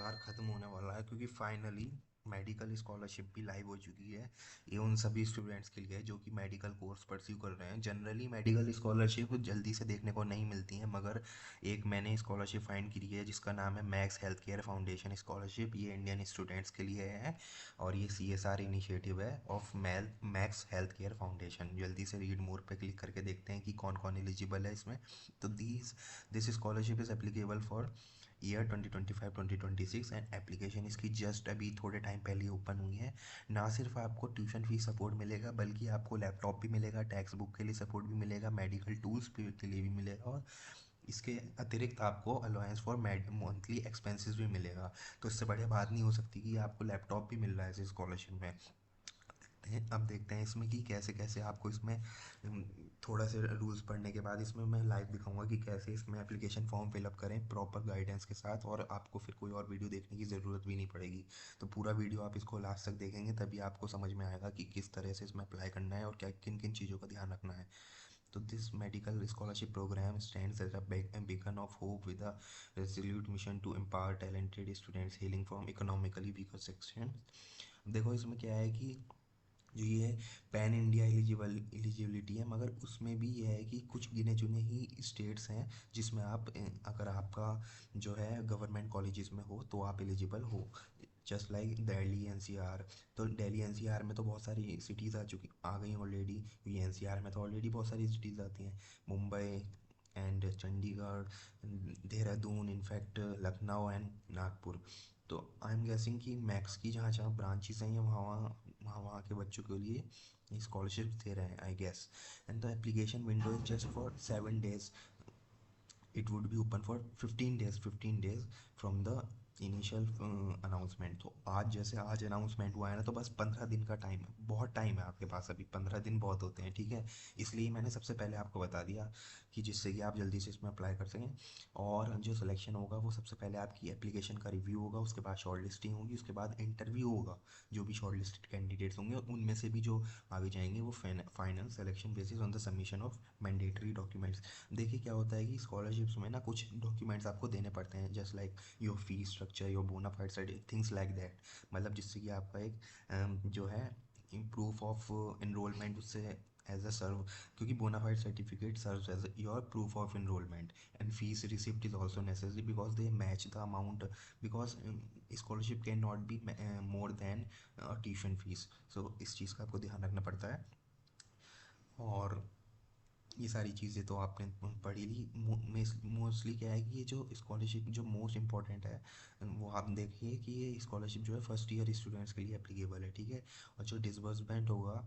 इंतज़ार ख़त्म होने वाला है क्योंकि फाइनली मेडिकल स्कॉलरशिप भी लाइव हो चुकी है। ये उन सभी स्टूडेंट्स के लिए है जो कि मेडिकल कोर्स परस्यू कर रहे हैं। जनरली मेडिकल स्कॉलरशिप जल्दी से देखने को नहीं मिलती हैं, मगर एक मैंने स्कॉलरशिप फाइंड की है जिसका नाम है max health care foundation scholarship. ये इंडियन स्टूडेंट्स के लिए है और ये CSR इनिशिएटिव है of max health care foundation. जल्दी से रीड मोर पे क्लिक करके देखते हैं कि कौन कौन एलिजिबल है इसमें। तो this scholarship is applicable for year 2025-2026 and application इसकी जस्ट अभी थोड़े टाइम पहले ओपन हुई है। ना सिर्फ आपको ट्यूशन फीस सपोर्ट मिलेगा बल्कि आपको लैपटॉप भी मिलेगा, टेक्स्ट बुक के लिए सपोर्ट भी मिलेगा, मेडिकल टूल्स के लिए भी मिलेगा और इसके अतिरिक्त आपको अलाउंस फॉर मंथली एक्सपेंसेस भी मिलेगा। तो इससे बढ़िया बात नहीं हो सकती कि आपको लैपटॉप भी मिल रहा है इस स्कॉलरशिप में। अब देखते हैं इसमें कि कैसे कैसे आपको इसमें थोड़ा से रूल्स पढ़ने के बाद इसमें मैं लाइव दिखाऊंगा कि कैसे इसमें एप्लीकेशन फॉर्म फिलअप करें प्रॉपर गाइडेंस के साथ, और आपको फिर कोई और वीडियो देखने की ज़रूरत भी नहीं पड़ेगी। तो पूरा वीडियो आप इसको लास्ट तक देखेंगे तभी आपको समझ में आएगा कि किस तरह से इसमें अप्लाई करना है और क्या किन किन चीज़ों का ध्यान रखना है। तो this medical scholarship programme stands as a beacon of hope with a resolute mission to empower talented students hailing from economically weaker sections। देखो इसमें क्या है कि जो ये पैन इंडिया एलिजिबिलिटी है, मगर उसमें भी ये है कि कुछ गिने चुने ही स्टेट्स हैं जिसमें आप अगर आपका जो है गवर्नमेंट कॉलेजेस में हो तो आप एलिजिबल हो। Just like Delhi NCR। तो दिल्ली NCR में तो बहुत सारी सिटीज़ आ गई ऑलरेडी। ये NCR में तो ऑलरेडी बहुत सारी सिटीज़ आती हैं, Mumbai and Chandigarh, Dehradun, in fact Lucknow and Nagpur. तो आई एम गेसिंग कि मैक्स की जहाँ जहाँ ब्रांचेस हैं वहाँ वहाँ वहाँ वहाँ के बच्चों के लिए स्कॉलरशिप दे रहे हैं I guess. And the application window is just for 7 days। It would be open for 15 days from the initial announcement. तो आज जैसे आज अनाउंसमेंट हुआ है ना, तो बस 15 दिन का टाइम है। बहुत टाइम है आपके पास, अभी 15 दिन बहुत होते हैं, ठीक है। इसलिए मैंने सबसे पहले आपको बता दिया कि जिससे कि आप जल्दी से इसमें अप्लाई कर सकें। और जो सिलेक्शन होगा वो सबसे पहले आपकी एप्लीकेशन का रिव्यू होगा, उसके बाद शॉर्ट लिस्टिंग होगी, उसके बाद इंटरव्यू होगा। जो भी शॉर्ट लिस्टेड कैंडिडेट्स होंगे उनमें से भी जो आगे जाएंगे वो final selection basis on the submission of mandatory documents. देखिए क्या होता है कि स्कॉलरशिप्स में ना कुछ डॉक्यूमेंट्स आपको देने पड़ते हैं, just like your fee structure, your bona fide certificate, things like that. मतलब जिससे कि आपका एक जो है प्रूफ ऑफ इनरोलमेंट उससे एज अ सर्व, क्योंकि bona fide certificate serves as your proof of enrolment. And fees receipt is also necessary because they match the amount, because scholarship can not be more than tuition fees. So इस चीज़ का आपको ध्यान रखना पड़ता है। और ये सारी चीज़ें तो आपने पढ़ी ली। मोस्टली क्या है कि ये जो स्कॉलरशिप जो मोस्ट इम्पॉर्टेंट है वो आप देखिए कि ये स्कॉलरशिप जो है फर्स्ट ईयर स्टूडेंट्स के लिए एप्लीकेबल है, ठीक है। और जो डिसबर्समेंट होगा,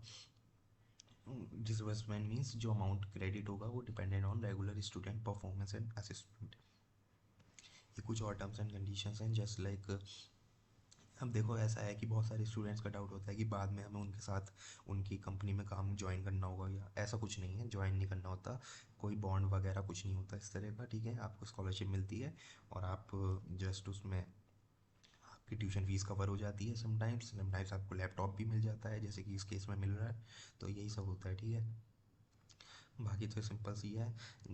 डिसबर्समेंट मीन्स जो अमाउंट क्रेडिट होगा वो dependent on regular student performance and assistant. ये कुछ और टर्म्स एंड कंडीशंस हैं जस्ट लाइक। अब देखो ऐसा है कि बहुत सारे स्टूडेंट्स का डाउट होता है कि बाद में हमें उनके साथ उनकी कंपनी में काम ज्वाइन करना होगा, या ऐसा कुछ नहीं है, ज्वाइन नहीं करना होता। कोई बॉन्ड वगैरह कुछ नहीं होता इस तरह का, ठीक है। आपको स्कॉलरशिप मिलती है और आप जस्ट उसमें आपकी ट्यूशन फीस कवर हो जाती है। समटाइम्स समटाइम्स आपको लैपटॉप भी मिल जाता है जैसे कि इस केस में मिल रहा है। तो यही सब होता है, ठीक है। बाकी तो सिंपल सी है।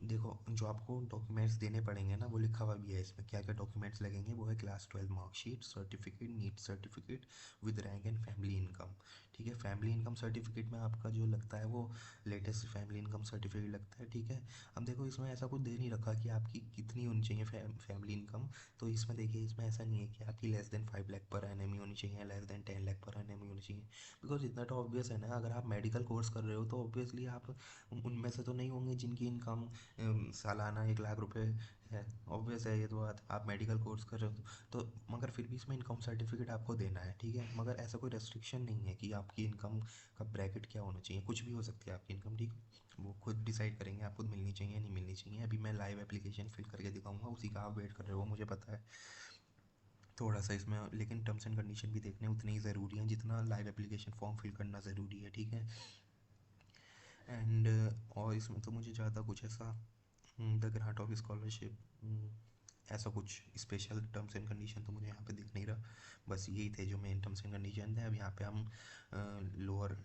देखो जो आपको डॉक्यूमेंट्स देने पड़ेंगे ना वो लिखा हुआ भी है इसमें, क्या क्या डॉक्यूमेंट्स लगेंगे। वो है class 12 marksheet, certificate, NEET certificate with rank and family income, ठीक है। फैमिली इनकम सर्टिफिकेट में आपका जो लगता है वो लेटेस्ट फैमिली इनकम सर्टिफिकेट लगता है, ठीक है। अब देखो इसमें ऐसा कुछ दे नहीं रखा कि आपकी कितनी होनी चाहिए फैमिली इनकम। तो इसमें देखिए इसमें ऐसा नहीं है कि आपकी less than 5 lakh per annum ही होनी चाहिए, less than 10 lakh per annum ही होनी चाहिए। बिकॉज इतना तो ऑब्वियस है ना, अगर आप मेडिकल कोर्स कर रहे हो तो ऑब्वियसली आप उनमें से तो नहीं होंगे जिनकी इनकम सालाना 1 लाख रुपए है। ऑब्वियस है ये तो बात, आप मेडिकल कोर्स कर रहे हो तो। मगर फिर भी इसमें इनकम सर्टिफिकेट आपको देना है, ठीक है। मगर ऐसा कोई रेस्ट्रिक्शन नहीं है कि आपकी इनकम का ब्रैकेट क्या होना चाहिए, कुछ भी हो सकती है आपकी इनकम, ठीक। वो खुद डिसाइड करेंगे आपको मिलनी चाहिए नहीं मिलनी चाहिए। अभी मैं लाइव एप्लीकेशन फिल करके दिखाऊंगा, उसी का आप वेट कर रहे हो मुझे पता है। थोड़ा सा इसमें लेकिन टर्म्स एंड कंडीशन भी देखने उतने ही ज़रूरी हैं जितना लाइव एप्लीकेशन फॉर्म फिल करना ज़रूरी है, ठीक है। एंड और इसमें तो मुझे ज़्यादा कुछ ऐसा द ग्रांट ऑफ स्कॉलरशिप ऐसा कुछ स्पेशल टर्म्स एंड कंडीशन तो मुझे यहाँ पे दिख नहीं रहा। बस यही थे जो मेन टर्म्स एंड कंडीशन थे। अब यहाँ पे हम लोअर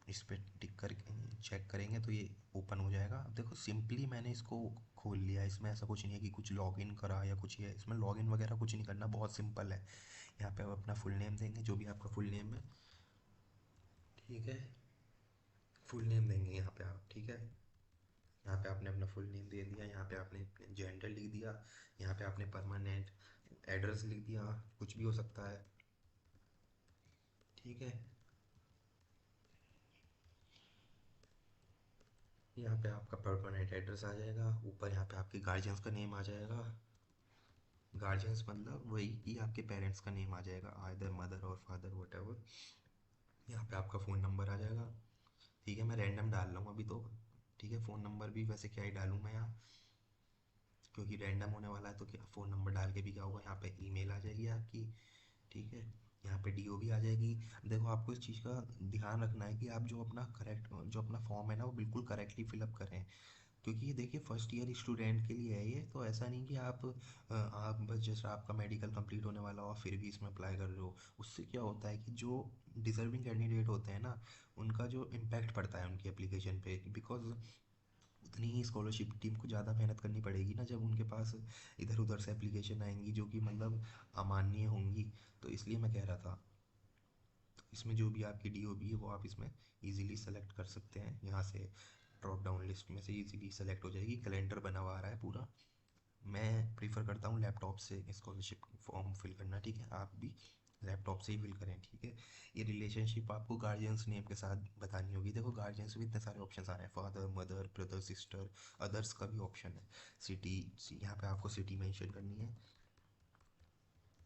इस पर टिक कर चेक करेंगे तो ये ओपन हो जाएगा। अब देखो सिंपली मैंने इसको खोल लिया, इसमें ऐसा कुछ नहीं है कि कुछ लॉगिन करा या कुछ है, इसमें लॉगिन वगैरह कुछ नहीं करना, बहुत सिंपल है। यहाँ पे आप अपना फुल नेम देंगे, जो भी आपका फुल नेम है, ठीक है, फुल नेम देंगे यहाँ पे आप, ठीक है। यहाँ पे आपने अपना फुल नेम दे दिया, यहाँ पे आपने जेंडर लिख दिया, यहाँ पे आपने परमानेंट एड्रेस लिख दिया, कुछ भी हो सकता है, ठीक है। यहाँ पे आपका परमानेंट एड्रेस आ जाएगा, ऊपर यहाँ पे आपके गार्जियंस का नेम आ जाएगा। गार्जियंस मतलब वही कि आपके पेरेंट्स का नेम आ जाएगा, आइदर मदर और फादर वट एवर। यहाँ पे आपका फ़ोन नंबर आ जाएगा, ठीक है। मैं रैंडम डाल रहा हूँ अभी तो, ठीक है। फ़ोन नंबर भी वैसे क्या ही डालूँ मैं यहाँ, क्योंकि रैंडम होने वाला है तो क्या फ़ोन नंबर डाल के भी क्या होगा, यहाँ पे ईमेल आ जाएगी आपकी, ठीक है। यहाँ पे डीओ भी आ जाएगी। देखो आपको इस चीज़ का ध्यान रखना है कि आप जो अपना फॉर्म है ना वो बिल्कुल करेक्टली फिलअप करें, क्योंकि ये देखिए फर्स्ट ईयर स्टूडेंट के लिए है ये, तो ऐसा नहीं कि आप बस जैसे आपका मेडिकल कंप्लीट होने वाला हो फिर भी इसमें अप्लाई कर रहे हो। उससे क्या होता है कि जो डिज़र्विंग कैंडिडेट होते हैं ना, उनका जो इम्पैक्ट पड़ता है उनकी एप्लीकेशन पे, बिकॉज उतनी ही स्कॉलरशिप टीम को ज़्यादा मेहनत करनी पड़ेगी ना जब उनके पास इधर उधर से एप्लीकेशन आएंगी जो कि मतलब अमान्य होंगी। तो इसलिए मैं कह रहा था, तो इसमें जो भी आपकी डीओबी है वो आप इसमें इजीली सेलेक्ट कर सकते हैं, यहाँ से ड्रॉप डाउन लिस्ट में से इजीली सेलेक्ट हो जाएगी। कैलेंडर बना हुआ आ रहा है पूरा। मैं प्रीफर करता हूँ लैपटॉप से स्कॉलरशिप फॉर्म फिल करना, ठीक है। आप भी लैपटॉप से ही फिल करें, ठीक है। ये रिलेशनशिप आपको गार्जियंस नेम के साथ बतानी होगी। देखो गार्जियंस में इतने सारे ऑप्शन आ रहे हैं, father mother brother sister, others का भी ऑप्शन है। सिटी, यहाँ पे आपको सिटी मेंशन करनी है,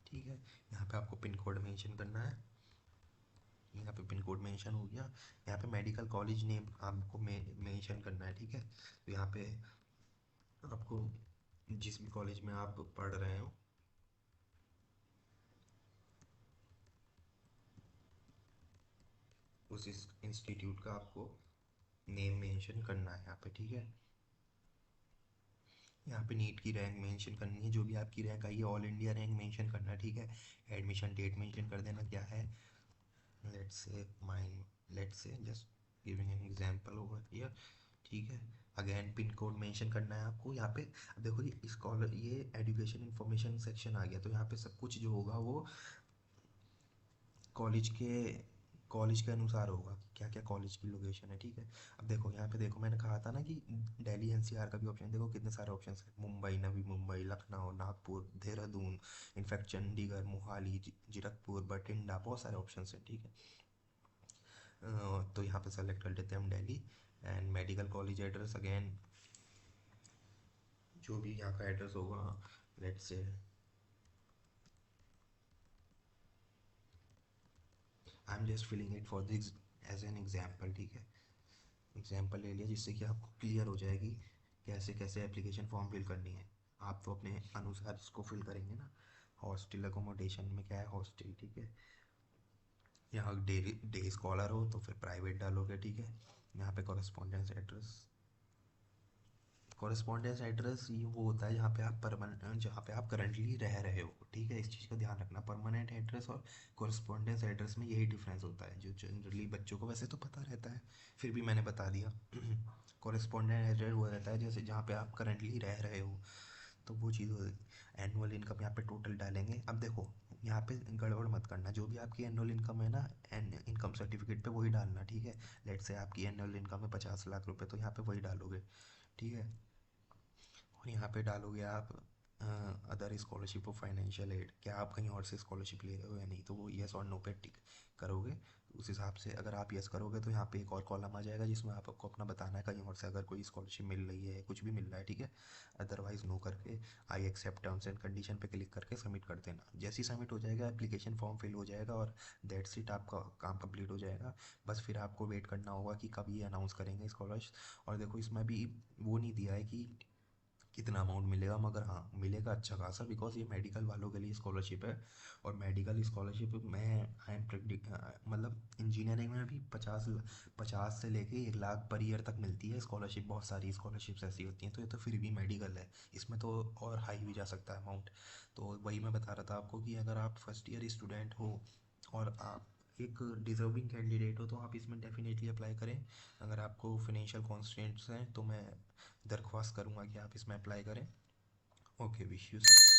ठीक है। यहाँ पे आपको पिन कोड मेंशन करना है, यहाँ पे पिन कोड मेंशन हो गया। यहाँ पे मेडिकल कॉलेज नेम आपको मेंशन करना है, ठीक है। तो यहाँ पे आपको जिस भी कॉलेज में आप पढ़ रहे हो उस इंस्टीट्यूट का आपको नेम मेंशन करना है यहाँ पे, ठीक है। यहाँ पे नीट की रैंक मेंशन करनी है, जो भी आपकी रैंक आई है ऑल इंडिया रैंक मेंशन करना है, ठीक है। एडमिशन डेट मेंशन कर देना क्या है, let's say mine, let's say just giving an example over here, ठीक है। अगेन पिन कोड मेंशन करना है आपको यहाँ पे। अब देखो ये स्कॉलर, ये एजुकेशन इंफॉर्मेशन सेक्शन आ गया, तो यहाँ पे सब कुछ जो होगा वो कॉलेज के कॉलेज के अनुसार होगा, क्या क्या कॉलेज की लोकेशन है, ठीक है। अब देखो यहाँ पे देखो, मैंने कहा था ना कि दिल्ली एनसीआर का भी ऑप्शन, देखो कितने सारे ऑप्शन है, मुंबई, नवी मुंबई, लखनऊ, नागपुर, देहरादून, इनफैक्ट चंडीगढ़, मोहाली, जीरकपुर, बठिंडा, बहुत सारे ऑप्शन हैं, ठीक है। तो यहाँ पे सेलेक्ट कर लेते हैं हम Delhi. And medical college address again, जो भी यहाँ का एड्रेस होगा, let's say I am just filling it for this as an example, ठीक है। एग्जाम्पल ले लिया जिससे कि आपको क्लियर हो जाएगी कैसे कैसे एप्लीकेशन फॉर्म फिल करनी है। आप तो अपने अनुसार इसको फिल करेंगे ना। हॉस्टल अकोमोडेशन में क्या है, हॉस्टल, ठीक है। यहाँ डे स्कॉलर हो तो फिर प्राइवेट डालोगे, ठीक है। यहाँ पे कॉरेस्पॉन्डेंस एड्रेस, कॉरेस्पॉन्डेंस एड्रेस ये वो होता है जहाँ पे आप करंटली रह रहे हो, ठीक है। इस चीज़ का ध्यान रखना, परमानेंट एड्रेस और कॉरेस्पॉन्डेंस एड्रेस में यही डिफरेंस होता है, जो जनरली बच्चों को वैसे तो पता रहता है, फिर भी मैंने बता दिया। कॉरेस्पॉन्डेंट एड्रेस वो रहता है जैसे जहाँ पे आप करंटली रह रहे हो, तो वो चीज़ हो। एनुअल इनकम यहाँ पे टोटल डालेंगे। अब देखो यहाँ पे गड़बड़ मत करना, जो भी आपकी एनुअल इनकम है ना, इनकम सर्टिफिकेट पे वही डालना, ठीक है। लेट से आपकी एनुअल इनकम है 50 लाख रुपए, तो यहाँ पे वही डालोगे, ठीक है। और यहाँ पे डालोगे आप अदर स्कॉलरशिप और फाइनेंशियल एड, क्या आप कहीं और से स्कॉलरशिप ले रहे हो या नहीं, तो वो येस और नो पे टिक करोगे। उस हिसाब से अगर आप येस करोगे तो यहाँ पे एक और कॉलम आ जाएगा जिसमें आपको अपना बताना है कहीं और से अगर कोई स्कॉलरशिप मिल रही है, कुछ भी मिल रहा है, ठीक है। अदरवाइज़ नो करके I accept terms and condition पे क्लिक करके सबमिट कर देना। जैसे ही सबमिट हो जाएगा एप्लीकेशन फॉर्म फिल हो जाएगा और दैट्स इट, आपका काम कंप्लीट हो जाएगा। बस फिर आपको वेट करना होगा कि कब ये अनाउंस करेंगे स्कॉलरशिप। और देखो इसमें भी वो नहीं दिया है कि कितना अमाउंट मिलेगा, मगर हाँ मिलेगा अच्छा खासा, बिकॉज ये मेडिकल वालों के लिए स्कॉलरशिप है। और मेडिकल स्कॉलरशिप में आई एम प्रेडिक्ट, मतलब इंजीनियरिंग में भी 50 से लेके 1 लाख पर ईयर तक मिलती है स्कॉलरशिप, बहुत सारी स्कॉलरशिप्स ऐसी होती हैं, तो ये तो फिर भी मेडिकल है, इसमें तो और हाई भी जा सकता है अमाउंट। तो वही मैं बता रहा था आपको कि अगर आप फर्स्ट ईयर स्टूडेंट हो और आप एक डिज़र्विंग कैंडिडेट हो तो आप इसमें डेफिनेटली अप्लाई करें। अगर आपको फिनेंशियल कॉन्स्ट्रेंट्स हैं तो मैं दरख्वास्त करूँगा कि आप इसमें अप्लाई करें। Okay, wish you success.